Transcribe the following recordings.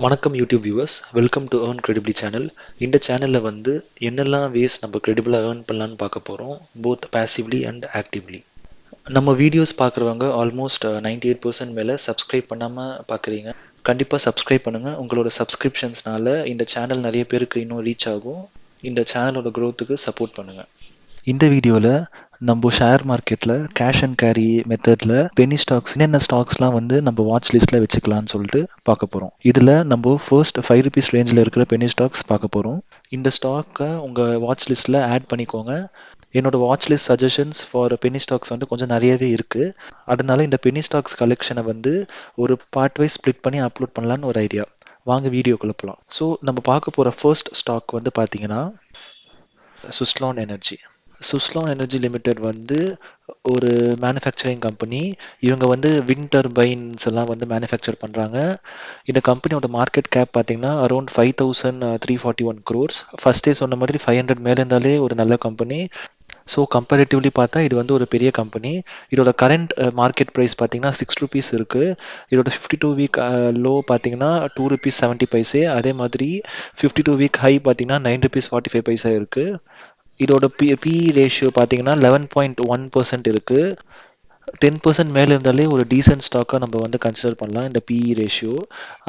வணக்கம் YouTube viewers, welcome to earn credibly channel. இந்த சேனலில் வந்து என்னெல்லாம் வேஸ் நம்ம கிரெடிபிளாக ஏர்ன் பண்ணலான்னு பார்க்க போகிறோம், போத் பேசிவ்லி அண்ட் ஆக்டிவ்லி. நம்ம வீடியோஸ் பார்க்குறவங்க ஆல்மோஸ்ட் 98% மேலே சப்ஸ்கிரைப் பண்ணாமல் பார்க்குறீங்க. கண்டிப்பாக சப்ஸ்கிரைப் பண்ணுங்கள். உங்களோட சப்ஸ்கிரிப்ஷன்ஸ்னால இந்த சேனல் நிறைய பேருக்கு இன்னும் ரீச் ஆகும். இந்த சேனலோட க்ரோத்துக்கு சப்போர்ட் பண்ணுங்கள். இந்த வீடியோவில் நம்ம ஷேர் மார்க்கெட்டில் கேஷ் அண்ட் கேரி மெத்தடில் பெனி ஸ்டாக்ஸ் என்னென்ன ஸ்டாக்ஸ்லாம் வந்து நம்ம வாட்ச் லிஸ்ட்டில் வச்சுக்கலாம்னு சொல்லிட்டு பார்க்க போகிறோம். இதில் நம்ம ஃபர்ஸ்ட் ₹5 ரேஞ்சில் இருக்கிற பெனி ஸ்டாக்ஸ் பார்க்க போகிறோம். இந்த ஸ்டாக்கை உங்கள் வாட்ச் லிஸ்ட்டில் ஆட் பண்ணிக்கோங்க. என்னோட watch list suggestions for penny stocks வந்து கொஞ்சம் நிறையவே இருக்குது. அதனால இந்த பெனி ஸ்டாக்ஸ் கலெக்ஷனை வந்து ஒரு பார்ட் வைஸ் ஸ்ப்ளிட் பண்ணி அப்லோட் பண்ணலான்னு ஒரு ஐடியா. வாங்க வீடியோக்குள்ள போகலாம். ஸோ நம்ம பார்க்க போகிற ஃபர்ஸ்ட் ஸ்டாக் வந்து பார்த்தீங்கன்னா Suzlon energy. Suzlon energy limited வந்து ஒரு மேனுஃபேக்சரிங் கம்பெனி. இவங்க வந்து விண்ட் டர்பைன்ஸ் எல்லாம் வந்து மேனுஃபேக்சர் பண்ணுறாங்க. இந்த கம்பெனியோட மார்க்கெட் கேப் பார்த்தீங்கன்னா அரௌண்ட் 5341 crores. ஃபர்ஸ்டே சொன்ன மாதிரி 500 மேலே இருந்தாலே ஒரு நல்ல கம்பெனி. ஸோ கம்பேரிட்டிவ்லி பார்த்தா இது வந்து ஒரு பெரிய கம்பெனி. இதோட கரண்ட் மார்க்கெட் ப்ரைஸ் பார்த்தீங்கன்னா ₹6 இருக்குது. இதோட 52 வீக் லோ பார்த்தீங்கன்னா ₹2.70. அதே மாதிரி 52 வீக் ஹை பார்த்தீங்கன்னா ₹9.45 இருக்குது. இதோட பிஇ ரேஷியோ பார்த்தீங்கன்னா 11.1% இருக்குது. 10% மேலே இருந்தாலே ஒரு டீசென்ட் ஸ்டாக்காக நம்ம வந்து கன்சிடர் பண்ணலாம் இந்த பிஇ ரேஷியோ.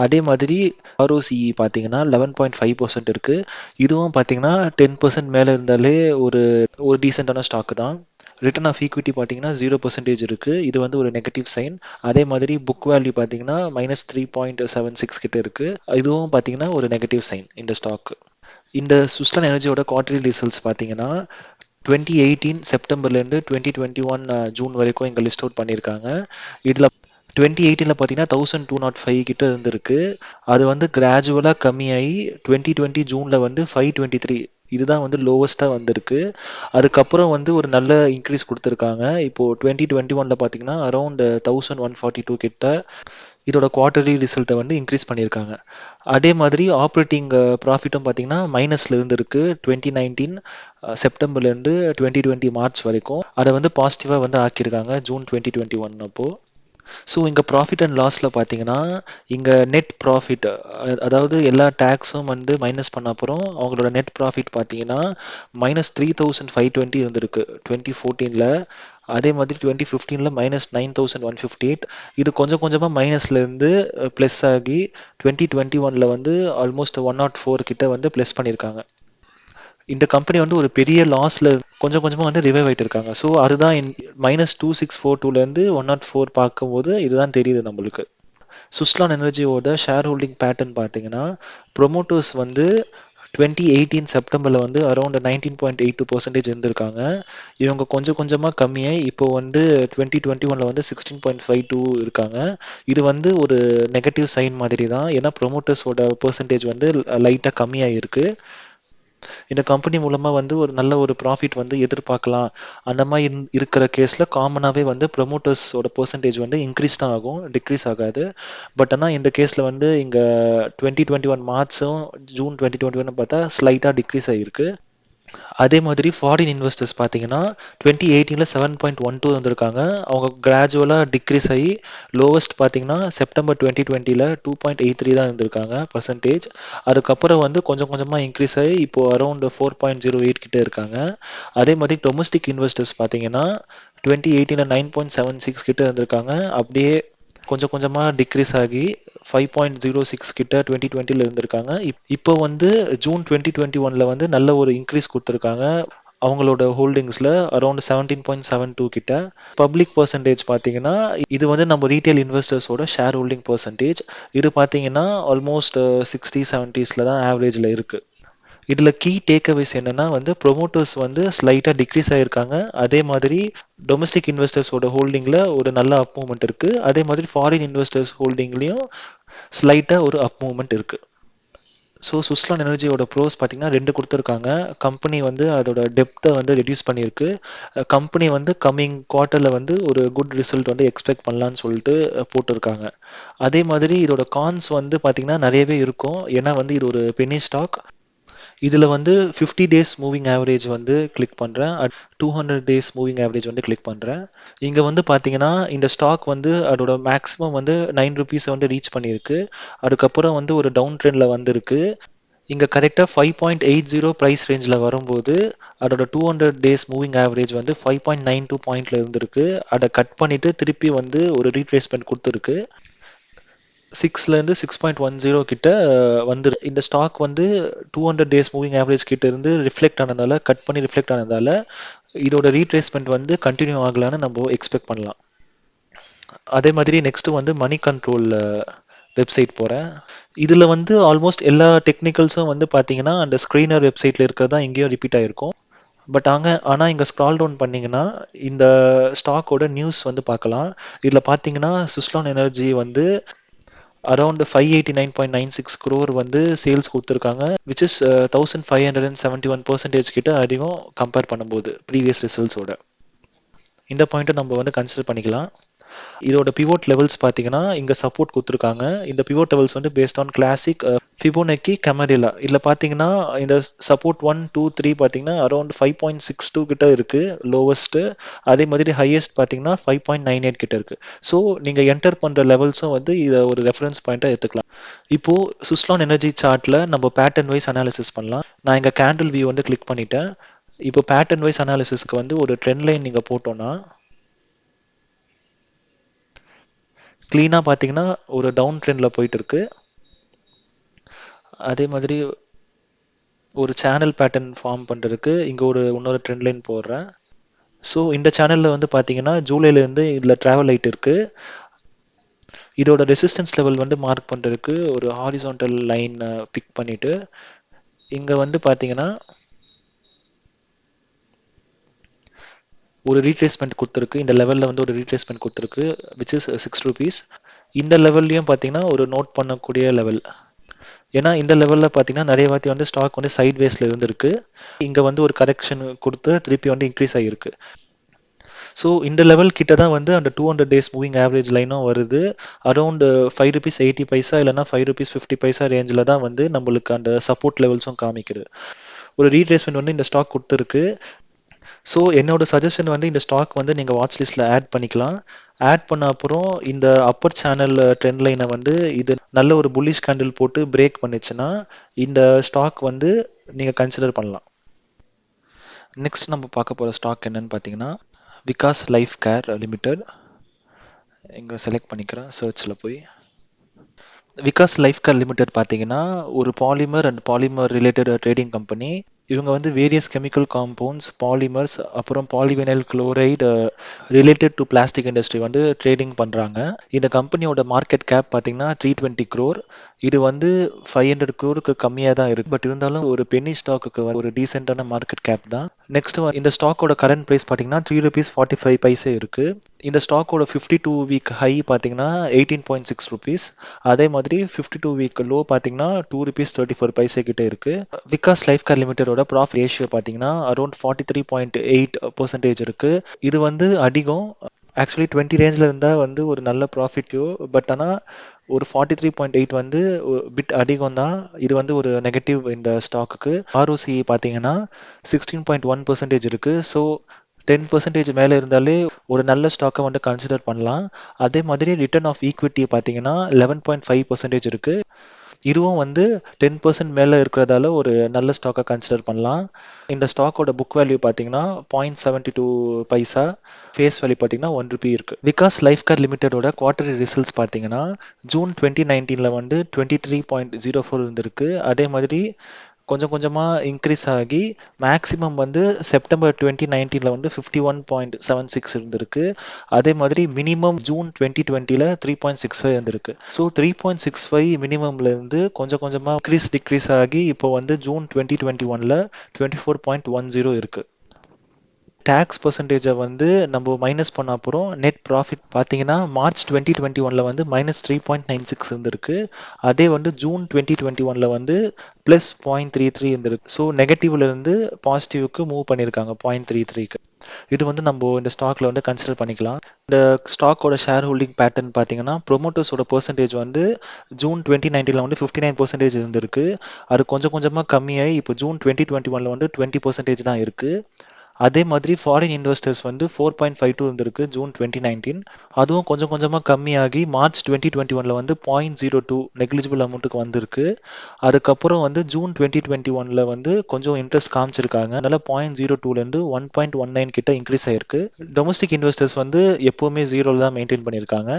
அதே மாதிரி ஆர்ஓசிஇ பார்த்தீங்கன்னா 11.5% இருக்குது. இதுவும் பார்த்தீங்கன்னா 10% மேலே இருந்தாலே ஒரு ஒரு டீசெண்டான ஸ்டாக்கு தான். ரிட்டர்ன் ஆஃப் ஈக்விட்டி பார்த்தீங்கன்னா 0% இருக்குது. இது வந்து ஒரு நெகட்டிவ் சைன். அதே மாதிரி புக் வேல்யூ பார்த்தீங்கன்னா -3.76 கிட்ட இருக்குது. இதுவும் பார்த்தீங்கன்னா ஒரு நெகட்டிவ் சைன் இந்த ஸ்டாக்கு. இந்த சுஸ்லான் எனர்ஜியோட குவார்டர்லி ரிசல்ட்ஸ் பார்த்தீங்கன்னா 2018 செப்டம்பர்லேருந்து 2021 ஜூன் வரைக்கும் இங்கே லிஸ்ட் அவுட் பண்ணியிருக்காங்க. இதில் 2018 பார்த்தீங்கன்னா 1205 கிட்ட இருந்திருக்கு. அது வந்து கிராஜுவலாக கம்மியாகி 2020 ஜூனில் வந்து 523 இதுதான் வந்து லோவஸ்ட்டாக வந்திருக்கு. அதுக்கப்புறம் வந்து ஒரு நல்ல இன்க்ரீஸ் கொடுத்துருக்காங்க. இப்போது 2021 பார்த்தீங்கன்னா அரௌண்ட் 1142 கிட்ட இதோட குவார்டர்லி ரிசல்ட்டை வந்து இன்க்ரீஸ் பண்ணியிருக்காங்க. அதே மாதிரி ஆப்ரேட்டிங் ப்ராஃபிட்டும் பார்த்தீங்கன்னா மைனஸில் இருந்திருக்கு 2019 செப்டம்பர்லேருந்து 2020 மார்ச் வரைக்கும். அதை வந்து பாசிட்டிவாக வந்து ஆக்கியிருக்காங்க ஜூன் 2021 அப்போது. ஸோ இங்கே ப்ராஃபிட் அண்ட் லாஸில் பார்த்தீங்கன்னா இங்கே நெட் ப்ராஃபிட், அதாவது எல்லா டேக்ஸும் வந்து மைனஸ் பண்ண அப்புறம் அவங்களோட நெட் ப்ராஃபிட் பார்த்தீங்கன்னா -3520 இருந்திருக்கு 2014. அதே மாதிரி 2015 -9158. இது கொஞ்சம் கொஞ்சமாக மைனஸ்லேருந்து ப்ளஸ் ஆகி 2021 வந்து ஆல்மோஸ்ட் 104 கிட்ட வந்து ப்ளஸ் பண்ணியிருக்காங்க. இந்த கம்பெனி வந்து ஒரு பெரிய லாஸ்ல கொஞ்சம் கொஞ்சமாக வந்து ரிவைவ் ஆகிட்டு இருக்காங்க. ஸோ அதுதான் -2642லேருந்து 104 பார்க்கும்போது இதுதான் தெரியுது நம்மளுக்கு. சுஸ்லான் எனர்ஜியோட ஷேர் ஹோல்டிங் பேட்டர்ன் பார்த்தீங்கன்னா ப்ரொமோட்டர்ஸ் வந்து 2018 செப்டம்பரில் வந்து அரௌண்ட் 19.82% இருந்திருக்காங்க. இவங்க கொஞ்சம் கொஞ்சமாக கம்மியாகி இப்போ வந்து 2021 வந்து 16.52 இருக்காங்க. இது வந்து ஒரு நெகட்டிவ் சைன் மாதிரி தான். ஏன்னா ப்ரொமோட்டர்ஸோட பெர்சன்டேஜ் வந்து லைட்டாக கம்மியாக இருக்குது. இந்த கம்பெனி மூலமாக வந்து ஒரு நல்ல ஒரு ப்ராஃபிட் வந்து எதிர்பார்க்கலாம். அந்த மாதிரி இருக்கிற கேஸில் காமனாகவே வந்து ப்ரொமோட்டர்ஸோட பெர்சன்டேஜ் வந்து இன்க்ரீஸ் தான் ஆகும், டிக்ரீஸ் ஆகாது. பட் ஆனால் இந்த கேஸில் வந்து இங்கே 2021 மார்ச்சும் ஜூன் 2021 பார்த்தா ஸ்லைட்டாக டிக்ரீஸ் ஆகிருக்கு. அதே மாதிரி ஃபாரின் இன்வெஸ்டர்ஸ் பார்த்தீங்கன்னா 2018 7.12 வந்திருக்காங்க. அவங்க கிராஜுவலாக டிக்ரீஸ் ஆகி லோவஸ்ட் பார்த்தீங்கன்னா செப்டம்பர் 2020 2.83 தான் இருந்திருக்காங்க பர்சன்டேஜ். அதுக்கப்புறம் வந்து கொஞ்சம் கொஞ்சமாக இன்க்ரீஸ் ஆகி இப்போ அரௌண்ட் 4.08 கிட்ட இருக்காங்க. அதே மாதிரி டொமஸ்டிக் இன்வெஸ்டர்ஸ் பார்த்தீங்கன்னா 2018 9.76 கிட்ட இருந்திருக்காங்க. அப்படியே கொஞ்சம் கொஞ்சமாக டிக்ரீஸ் ஆகி 5.06 கிட்ட 2020 இருந்திருக்காங்க. இப்போ வந்து ஜூன் 2021 வந்து நல்ல ஒரு இன்க்ரீஸ் கொடுத்துருக்காங்க. அவங்களோட ஹோல்டிங்ஸில் அரௌண்ட் 17.72 கிட்ட. பப்ளிக் பர்சன்டேஜ் பார்த்தீங்கன்னா இது வந்து நம்ம ரீட்டைல் இன்வெஸ்டர்ஸோட ஷேர் ஹோல்டிங் பர்சன்டேஜ். இது பார்த்தீங்கன்னா ஆல்மோஸ்ட் 60-70s தான் ஆவரேஜில் இருக்குது. இதில் கீ டேக்அவேஸ் என்னன்னா வந்து ப்ரொமோட்டர்ஸ் வந்து ஸ்லைட்டாக டிக்ரீஸ் ஆகிருக்காங்க. அதே மாதிரி டொமஸ்டிக் இன்வெஸ்டர்ஸோட ஹோல்டிங்கில் ஒரு நல்ல அப் மூவ்மெண்ட் இருக்குது. அதே மாதிரி ஃபாரின் இன்வெஸ்டர்ஸ் ஹோல்டிங்லேயும் ஸ்லைட்டாக ஒரு அப் மூவ்மெண்ட் இருக்குது. ஸோ சுஸ்லான் எனர்ஜியோட ப்ரோஸ் பார்த்தீங்கன்னா 2 கொடுத்துருக்காங்க. கம்பெனி வந்து அதோட டெப்த்தை வந்து ரெடியூஸ் பண்ணியிருக்கு. கம்பெனி வந்து கம்மிங் குவார்ட்டரில் வந்து ஒரு குட் ரிசல்ட் வந்து எக்ஸ்பெக்ட் பண்ணலான்னு சொல்லிட்டு போட்டிருக்காங்க. அதே மாதிரி இதோட கான்ஸ் வந்து பார்த்தீங்கன்னா நிறையவே இருக்கும். ஏன்னா வந்து இது ஒரு பெனி ஸ்டாக். இதில் வந்து 50 டேஸ் மூவிங் ஆவரேஜ் வந்து கிளிக் பண்ணுறேன். 200 டேஸ் மூவிங் ஆவரேஜ் வந்து கிளிக் பண்ணுறேன். இங்கே வந்து பார்த்தீங்கன்னா இந்த ஸ்டாக் வந்து அதோட மேக்ஸிமம் வந்து 9 ருபீஸை வந்து ரீச் பண்ணியிருக்கு. அதுக்கப்புறம் வந்து ஒரு டவுன் ட்ரெண்டில் வந்திருக்கு. இங்கே கரெக்டாக 5.80 ப்ரைஸ் ரேஞ்சில் வரும்போது அதோட 200 டேஸ் மூவிங் ஆவரேஜ் வந்து 5.92 பாயிண்ட்ல இருந்திருக்கு. அதை கட் பண்ணிட்டு திருப்பி வந்து ஒரு ரீட்ரேஸ்மெண்ட் கொடுத்துருக்கு. 6லேருந்து 6.10 கிட்ட இந்த ஸ்டாக் வந்து 200 டேஸ் மூவிங் ஆவரேஜ் கிட்ட இருந்து ரிஃப்ளெக்ட் ஆனதால, கட் பண்ணி ரிஃப்ளெக்ட் ஆனதால இதோட ரீட்ரேஸ்மெண்ட் வந்து கண்டினியூ ஆகலான்னு நம்ம எக்ஸ்பெக்ட் பண்ணலாம். அதே மாதிரி நெக்ஸ்ட் வந்து மணி கண்ட்ரோல் வெப்சைட் போகிறேன். இதில் வந்து ஆல்மோஸ்ட் எல்லா டெக்னிக்கல்ஸும் வந்து பார்த்தீங்கன்னா அந்த ஸ்க்ரீனர் வெப்சைட்டில் இருக்கிறதா இங்கேயும் ரிப்பீட் ஆகிருக்கும். பட் ஆனால் இங்கே ஸ்க்ரால் டவுன் பண்ணிங்கன்னா இந்த ஸ்டாக்கோட நியூஸ் வந்து பார்க்கலாம். இதில் பார்த்தீங்கன்னா சுஸ்லான் எனர்ஜி வந்து அரௌண்ட் 589.96 crore வந்து சேல்ஸ் கொடுத்துருக்காங்க, விச் இஸ் 1571% கிட்ட அதிகம் கம்பேர் பண்ணும்போது ப்ரீவியஸ் ரிசல்ட்ஸோட. இந்த பாயிண்ட்டை நம்ம வந்து கன்சிடர் பண்ணிக்கலாம். இதோட பிவோட் லெவல்ஸ் பார்த்தீங்கன்னா இங்கே சப்போர்ட் கொடுத்துருக்காங்க. இந்த பிவோட் லெவல்ஸ் வந்து பேஸ்ட் ஆன் கிளாசிக் ஃபிபோனக்கி கமரிலா. இதில் பார்த்தீங்கன்னா இந்த சப்போர்ட் 1 2 3 பார்த்தீங்கன்னா அரௌண்ட் 5.62 கிட்ட இருக்கு லோவஸ்ட். அதே மாதிரி ஹையஸ்ட் பார்த்தீங்கன்னா 5.98 கிட்ட இருக்கு. ஸோ நீங்கள் என்டர் பண்ணுற லெவல்ஸும் வந்து இதை ஒரு ரெஃபரன்ஸ் பாயிண்ட்டாக எடுத்துக்கலாம். இப்போ சுஸ்லான் எனர்ஜி சார்ட்ல நம்ம பேட்டர்ன் வைஸ் அனாலிசிஸ் பண்ணலாம். நான் இங்கே கேண்டில் வியூ வந்து கிளிக் பண்ணிட்டேன். இப்போ பேட்டர்ன் வைஸ் அனாலிசிஸ்க்கு வந்து ஒரு ட்ரெண்ட் லைன் நீங்கள் போட்டோன்னா க்ளீனாக பார்த்தீங்கன்னா ஒரு டவுன் ட்ரெண்டில் போயிட்டு இருக்கு. அதே மாதிரி ஒரு சேனல் பேட்டர்ன் ஃபார்ம் பண்ணுறதுக்கு இங்கே இன்னொரு ட்ரெண்ட் லைன் போடுறேன். ஸோ இந்த சேனலில் வந்து பார்த்தீங்கன்னா ஜூலைலேருந்து இதில் ட்ராவல் ஆகிட்டு இருக்கு. இதோட ரெசிஸ்டன்ஸ் லெவல் வந்து மார்க் பண்ணுறதுக்கு ஒரு ஹாரிசான்டல் லைன் பிக் பண்ணிவிட்டு இங்கே வந்து பார்த்தீங்கன்னா ஒரு ரீட்ரேஸ்மெண்ட் கொடுத்துருக்கு. இந்த லெவலில் வந்து ஒரு ரீட்ரேஸ்மெண்ட் கொடுத்துருக்கு, விச் இஸ் 6 rupees. இந்த லெவல்லையும் பார்த்தீங்கன்னா ஒரு நோட் பண்ணக்கூடிய லெவல். ஏன்னா இந்த லெவலில் பார்த்தீங்கன்னா நிறைய வாட்டி வந்து ஸ்டாக் வந்து சைட் வேஸில் இருந்திருக்கு. இங்கே வந்து ஒரு கரெக்ஷன் கொடுத்து திருப்பி வந்து இன்க்ரீஸ் ஆகிருக்கு. ஸோ இந்த லெவல் கிட்ட தான் வந்து அந்த 200 டேஸ் மூவிங் ஆவரேஜ் லைனும் வருது. அரௌண்ட் 5 rupees 80 பைசா இல்லைனா 5 rupees 50 பைசா ரேஞ்சில் தான் வந்து நம்மளுக்கு அந்த சப்போர்ட் லெவல்ஸும் காமிக்குது. ஒரு ரீட்ரேஸ்மெண்ட் வந்து இந்த ஸ்டாக் கொடுத்துருக்கு. ஸோ என்னோட சஜஷன் வந்து இந்த ஸ்டாக் வந்து நீங்கள் வாட்ச் லிஸ்ட்டில் ஆட் பண்ணிக்கலாம். ஆட் பண்ண அப்புறம் இந்த அப்பர் சேனல் ட்ரெண்ட் லைனை வந்து இது நல்ல ஒரு புல்லிஷ் கேண்டில் போட்டு பிரேக் பண்ணுச்சுன்னா இந்த ஸ்டாக் வந்து நீங்கள் கன்சிடர் பண்ணலாம். நெக்ஸ்ட் நம்ம பார்க்க போகிற ஸ்டாக் என்னன்னு பார்த்தீங்கன்னா விகாஸ் லைஃப் கேர் லிமிடெட். இங்கே செலக்ட் பண்ணிக்கிறேன் சர்ச்சில் போய். விகாஸ் லைஃப் கேர் லிமிடெட் பார்த்தீங்கன்னா ஒரு polymer and polymer related trading company. இவங்க வந்து வேரியஸ் கெமிக்கல் காம்பவுண்ட்ஸ், பாலிமர்ஸ், அப்புறம் polyvinyl chloride related to plastic industry வந்து ட்ரேடிங் பண்ணுறாங்க. இந்த கம்பெனியோட மார்க்கெட் கேப் பார்த்தீங்கன்னா 320 crore. இது வந்து 500 crore கம்மியாக தான் இருக்குது. பட் இருந்தாலும் ஒரு பென்னி ஸ்டாக்குக்கு ஒரு டீசெண்டான மார்க்கெட் கேப் தான். நெக்ஸ்ட் இந்த ஸ்டாக்கோட கரண்ட் ப்ரைஸ் பார்த்தீங்கன்னா 3 rupees 45 பைசே இருக்குது. இந்த ஸ்டாக்கோட 52 வீக் ஹை பார்த்தீங்கன்னா 18.6 rupees. அதே மாதிரி 52 வீக் லோ பார்த்தீங்கன்னா 2 rupees 34 பைசே கிட்ட இருக்கு. விகாஸ் லைஃப் கேர் லிமிடெடோட ப்ராஃபிட் ரேஷியோ பார்த்தீங்கன்னா அரௌண்ட் 43.8% இருக்கு. இது வந்து அதிகம். ஆக்சுவலி 20 ரேஞ்சில் இருந்தால் வந்து ஒரு நல்ல ப்ராஃபிட்யோ. பட் ஆனால் ஒரு 43.8 வந்து பிட் அதிகம் தான். இது வந்து ஒரு நெகட்டிவ் இந்த ஸ்டாக்குக்கு. ஆர்ஓசி பார்த்தீங்கன்னா 16.1% இருக்கு. ஸோ 10% மேலே இருந்தாலே ஒரு நல்ல ஸ்டாக்கை வந்து கன்சிடர் பண்ணலாம். அதே மாதிரி ரிட்டர்ன் ஆஃப் ஈக்விட்டி பார்த்தீங்கன்னா 11.5% இருக்கு. இதுவும் வந்து 10% மேலே இருக்கிறதால ஒரு நல்ல ஸ்டாக்கை கன்சிடர் பண்ணலாம். இந்த ஸ்டாக்கோட புக் வேல்யூ பார்த்தீங்கன்னா 0.72 பைசா, ஃபேஸ் வேல்யூ பார்த்தீங்கன்னா 1 rupee இருக்கு. விகாஸ் லைஃப் கேர் லிமிடெடோட குவார்டர்லி ரிசல்ட்ஸ் பார்த்தீங்கன்னா ஜூன் 2019 வந்து 23.04 இருந்திருக்கு. அதே மாதிரி கொஞ்சம் கொஞ்சமாக இன்க்ரீஸ் ஆகி மேக்ஸிமம் வந்து செப்டம்பர் 2019 வந்து 51.76 இருந்திருக்கு. அதே மாதிரி மினிமம் ஜூன் 2020 3.65 இருந்திருக்கு. ஸோ 3.65 மினிமம்லேருந்து கொஞ்சம் கொஞ்சமாக டிக்ரீஸ் ஆகி இப்போ வந்து ஜூன் 2021 24.10 இருக்கு. டேக்ஸ் பர்சன்டேஜை வந்து நம்ம மைனஸ் பண்ண அப்புறம் நெட் ப்ராஃபிட் பார்த்தீங்கன்னா மார்ச் 2021 வந்து -3.96 இருந்திருக்கு. அதே வந்து ஜூன் 2021 வந்து +0.33 இருந்திருக்கு. ஸோ நெகட்டிவ்ல இருந்து பாசிட்டிவ்க்கு மூவ் பண்ணியிருக்காங்க 0.33க்கு. இது வந்து நம்ம இந்த ஸ்டாக்ல வந்து கன்சிடர் பண்ணிக்கலாம். இந்த ஸ்டாக்கோட ஷேர் ஹோல்டிங் பேட்டர்ன் பார்த்தீங்கன்னா ப்ரொமோட்டர்ஸோட பெர்சன்டேஜ் வந்து ஜூன் 2019 வந்து 59% இருந்திருக்கு. அது கொஞ்சம் கொஞ்சமாக கம்மியாகி இப்போ ஜூன் 2021 வந்து 20% தான் இருக்கு. அதே மாதிரி ஃபாரின் இன்வெஸ்டர்ஸ் வந்து 4.52 இருந்திருக்கு ஜூன் 2019. அதுவும் கொஞ்சம் கொஞ்சமாக கம்மியாகி மார்ச் 2021 வந்து 0.02 நெக்லிஜிபிள் அமௌண்ட்டுக்கு வந்திருக்கு. அதுக்கப்புறம் வந்து ஜூன் 2021 வந்து கொஞ்சம் இன்ட்ரெஸ்ட் காமிச்சிருக்காங்க. அதனால 0.02லேருந்து 1.19 கிட்ட இன்க்ரீஸ் ஆயிருக்கு. டொமஸ்டிக் இன்வெஸ்டர்ஸ் வந்து எப்போவுமே ஜீரோவில் தான் மெயின்டைன் பண்ணியிருக்காங்க.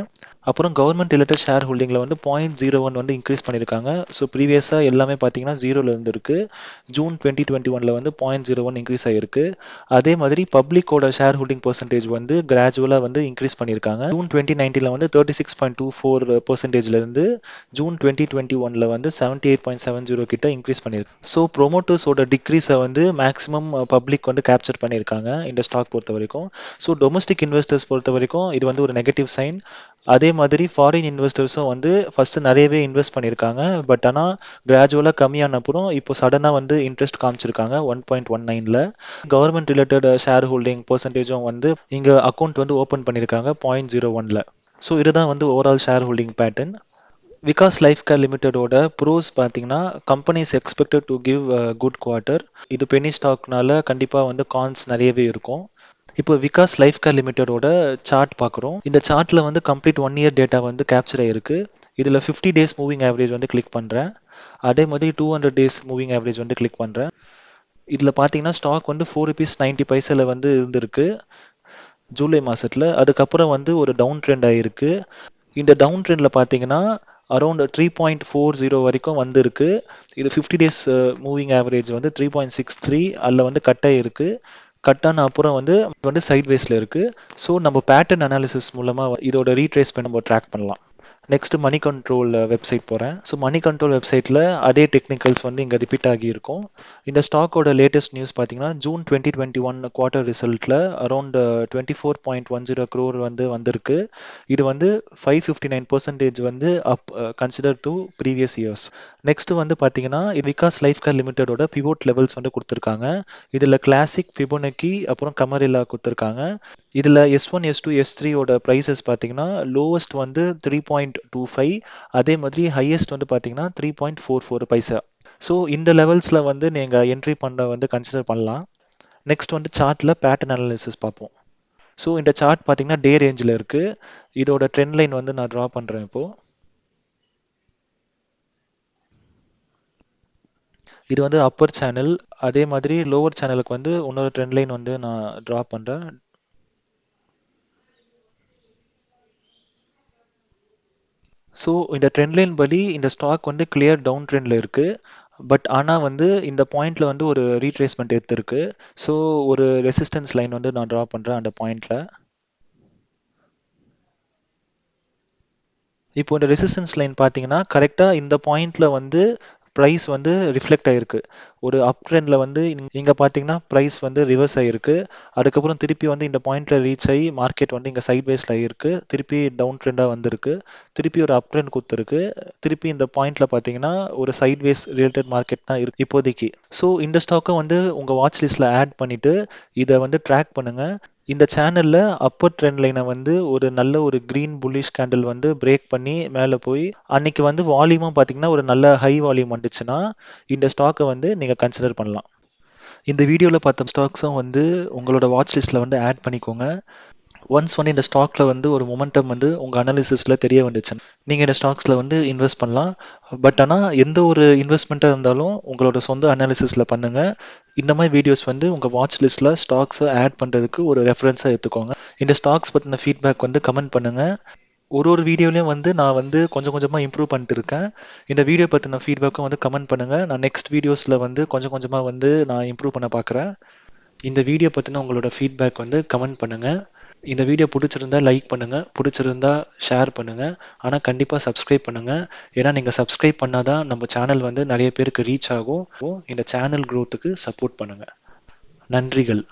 அப்புறம் கவர்மெண்ட் ரிலேட்டட் ஷேர் ஹோல்டிங்கில் வந்து 0.01 வந்து இன்க்ரீஸ் பண்ணியிருக்காங்க. ஸோ ப்ரீவியஸாக எல்லாமே பார்த்தீங்கன்னா ஜீரோவில் இருந்திருக்கு. ஜூன் 2021 வந்து 0.01 இன்க்ரீஸ் ஆகிருக்கு. அதே மாதிரி பப்ளிக்கோட ஷேர் ஹோல்டிங் பர்சன்டேஜ் வந்து கிராஜுவலாக வந்து இன்க்ரீஸ் பண்ணியிருக்காங்க. ஜூன் 2019 வந்து 36.24% இருந்து ஜூன் 2021 வந்து 78.70 கிட்ட இன்க்ரீஸ் பண்ணியிருக்கு. ஸோ ப்ரொமோட்டர்ஸோட டிக்ரீஸை வந்து மேக்ஸிமம் பப்ளிக் வந்து கேப்சர் பண்ணியிருக்காங்க இந்த ஸ்டாக் பொறுத்த வரைக்கும். ஸோ டொமஸ்டிக் இன்வெஸ்டர்ஸ் பொறுத்த வரைக்கும் இது வந்து ஒரு நெகட்டிவ் சைன். அதே மாதிரி ஃபாரின் இன்வெஸ்டர்ஸும் வந்து ஃபர்ஸ்ட் நிறையவே இன்வெஸ்ட் பண்ணியிருக்காங்க. பட் ஆனால் கிராஜுவலாக கம்மியான அப்புறம் இப்போ சடனாக வந்து இன்ட்ரெஸ்ட் காமிச்சிருக்காங்க 1.19ல. கவர்மெண்ட் ரிலேட்டட் ஷேர் ஹோல்டிங் பர்சன்டேஜும் வந்து இங்கே அக்கௌண்ட் வந்து ஓப்பன் பண்ணியிருக்காங்க 0.01ல. ஸோ இதுதான் வந்து overall share holding pattern. Vikas life care லிமிடெடோட ப்ரோஸ் பார்த்தீங்கன்னா companies expected to give good quarter. இது பெனி ஸ்டாக்னால கண்டிப்பாக வந்து கான்ஸ் நிறையவே இருக்கும். இப்போ விகாஸ் லைஃப் கேர் லிமிடெடோட சார்ட் பார்க்குறோம். இந்த சார்ட்ல வந்து கம்ப்ளீட் 1 இயர் டேட்டா வந்து கேப்சர் ஆயிருக்கு. இதில் 50 டேஸ் மூவிங் ஆவரேஜ் வந்து கிளிக் பண்ணுறேன். அதே மாதிரி 200 டேஸ் மூவிங் ஆவரேஜ் வந்து கிளிக் பண்ணுறேன். இதில் பார்த்தீங்கன்னா ஸ்டாக் வந்து ₹4.90 வந்து இருந்திருக்கு ஜூலை மாதத்தில். அதுக்கப்புறம் வந்து ஒரு டவுன் ட்ரெண்ட் ஆகிருக்கு. இந்த டவுன் ட்ரெண்டில் பார்த்தீங்கன்னா அரௌண்ட் 3.40 வரைக்கும் வந்திருக்கு. இது 50 டேஸ் மூவிங் ஆவரேஜ் வந்து 3.63 அதில் வந்து கட் ஆகிருக்கு. கட்டான அப்புறம் வந்து சைட்வேஸில் இருக்குது. ஸோ நம்ம பேட்டர்ன் அனாலிசிஸ் மூலமாக இதோட ரீட்ரேஸ் பண்ணி நம்ம ட்ராக் பண்ணலாம். நெக்ஸ்ட் மணி கண்ட்ரோல் வெப்சைட் போகிறேன். ஸோ மணி கண்ட்ரோல் வெப்சைட்டில் அதே டெக்னிக்கல்ஸ் வந்து இங்கே ரிப்பீட் ஆகியிருக்கும். இந்த ஸ்டாக்கோட லேட்டஸ்ட் நியூஸ் பார்த்தீங்கன்னா ஜூன் 2021 குவார்ட்டர் ரிசல்ட்டில் அரௌண்ட் 24.10 crore வந்து வந்திருக்கு. இது வந்து 559% வந்து up consider to previous years. Next வந்து பார்த்தீங்கன்னா விகாஸ் லைஃப் கேர் லிமிடெடோட பிவோட் லெவல்ஸ் வந்து கொடுத்துருக்காங்க. இதில் கிளாசிக், ஃபிபோனக்கி, அப்புறம் கமரில்லா கொடுத்துருக்காங்க. இதில் S1, S2, S3யோட ப்ரைஸஸ் பார்த்தீங்கன்னா லோவஸ்ட் வந்து 3.25, அதே மாதிரி ஹையஸ்ட் வந்து பார்த்தீங்கன்னா 3.44 பைசா. ஸோ இந்த லெவல்ஸில் வந்து நீங்கள் என்ட்ரி பண்ண வந்து கன்சிடர் பண்ணலாம். நெக்ஸ்ட் வந்து சார்ட்டில் பேட்டர்ன் அனாலிசிஸ் பார்ப்போம். ஸோ இந்த சார்ட் பார்த்தீங்கன்னா டே ரேஞ்சில் இருக்குது. இதோட ட்ரெண்ட் லைன் வந்து நான் ட்ரா பண்ணுறேன் இப்போது. இது வந்து அப்பர் சேனல். அதே மாதிரி லோவர் சேனலுக்கு வந்து இன்னொரு ட்ரெண்ட் லைன் வந்து நான் ட்ரா பண்ணுறேன். ஸோ இந்த ட்ரெண்ட் லைன் படி இந்த ஸ்டாக் வந்து கிளியர் டவுன் ட்ரெண்டில் இருக்குது. பட் ஆனால் வந்து இந்த பாயிண்ட்ல வந்து ஒரு ரீட்ரேஸ்மெண்ட் எடுத்திருக்கு. ஸோ ஒரு ரெசிஸ்டன்ஸ் லைன் வந்து நான் ட்ரா பண்ணுறேன் அந்த பாயிண்ட்ல. இப்போ இந்த ரெசிஸ்டன்ஸ் லைன் பார்த்தீங்கன்னா கரெக்டாக இந்த பாயிண்ட்ல வந்து ப்ரைஸ் வந்து ரிஃப்ளெக்ட் ஆகிருக்கு. ஒரு அப் ட்ரெண்டில் வந்து இங்கே பார்த்தீங்கன்னா ப்ரைஸ் வந்து ரிவர்ஸ் ஆகிருக்கு. அதுக்கப்புறம் திருப்பி வந்து இந்த பாயிண்ட்ல ரீச் ஆகி மார்க்கெட் வந்து இங்கே சைட்வேஸில் ஆகிருக்கு. திருப்பி டவுன் ட்ரெண்டாக வந்திருக்கு. திருப்பி ஒரு அப் ட்ரெண்ட் கொடுத்துருக்கு. திருப்பி இந்த பாயிண்ட்ல பார்த்தீங்கன்னா ஒரு சைட்வேஸ் ரிலேட்டட் மார்க்கெட் தான் இருக்கு இப்போதைக்கு. ஸோ இந்த ஸ்டாக்கை வந்து உங்கள் வாட்ச் லிஸ்ட்டில் ஆட் பண்ணிவிட்டு இதை வந்து ட்ராக் பண்ணுங்கள். இந்த சேனல்ல அப்பர் ட்ரெண்ட் லைனை வந்து ஒரு நல்ல ஒரு கிரீன் புல்லிஷ் கேண்டில் வந்து பிரேக் பண்ணி மேலே போய் அன்னைக்கு வந்து வால்யூமும் பார்த்தீங்கன்னா ஒரு நல்ல ஹை வால்யூம் வந்துச்சுன்னா இந்த ஸ்டாக்கை வந்து நீங்கள் கன்சிடர் பண்ணலாம். இந்த வீடியோவில் பார்த்த ஸ்டாக்ஸும் வந்து உங்களோட வாட்ச் லிஸ்ட்டில் வந்து ஆட் பண்ணிக்கோங்க. ஒன்ஸ் வந்து இந்த ஸ்டாக்ல வந்து ஒரு மொமெண்டம் வந்து உங்கள் அனாலிசிஸில் தெரிய வந்துச்சு, நீங்கள் இந்த ஸ்டாக்ஸில் வந்து இன்வெஸ்ட் பண்ணலாம். பட் ஆனால் எந்த ஒரு இன்வெஸ்ட்மெண்ட்டாக இருந்தாலும் உங்களோட சொந்த அனாலிசிஸில் பண்ணுங்கள். இந்த மாதிரி வீடியோஸ் வந்து உங்கள் வாட்ச் லிஸ்ட்டில் ஸ்டாக்ஸை ஆட் பண்ணுறதுக்கு ஒரு ரெஃபரன்ஸாக எடுத்துக்கோங்க. இந்த ஸ்டாக்ஸ் பற்றின ஃபீட்பேக் வந்து கமெண்ட் பண்ணுங்கள். ஒரு வீடியோலையும் வந்து நான் வந்து கொஞ்சம் கொஞ்சமாக இம்ப்ரூவ் பண்ணிட்டு இருக்கேன். இந்த வீடியோ பற்றின ஃபீட்பேக்கும் வந்து கமெண்ட் பண்ணுங்கள். நான் நெக்ஸ்ட் வீடியோஸில் வந்து கொஞ்சம் கொஞ்சமாக வந்து நான் இம்ப்ரூவ் பண்ண பார்க்குறேன். இந்த வீடியோ பற்றின உங்களோட ஃபீட்பேக் வந்து கமெண்ட் பண்ணுங்கள். இந்த வீடியோ பிடிச்சிருந்தா லைக் பண்ணுங்கள், பிடிச்சிருந்தா ஷேர் பண்ணுங்கள். ஆனால் கண்டிப்பாக சப்ஸ்கிரைப் பண்ணுங்கள். ஏன்னா நீங்கள் சப்ஸ்கிரைப் பண்ணாதான் நம்ம சேனல் வந்து நிறைய பேருக்கு ரீச் ஆகும். இந்த சேனல் க்ரோத்துக்கு சப்போர்ட் பண்ணுங்கள். நன்றிகள்.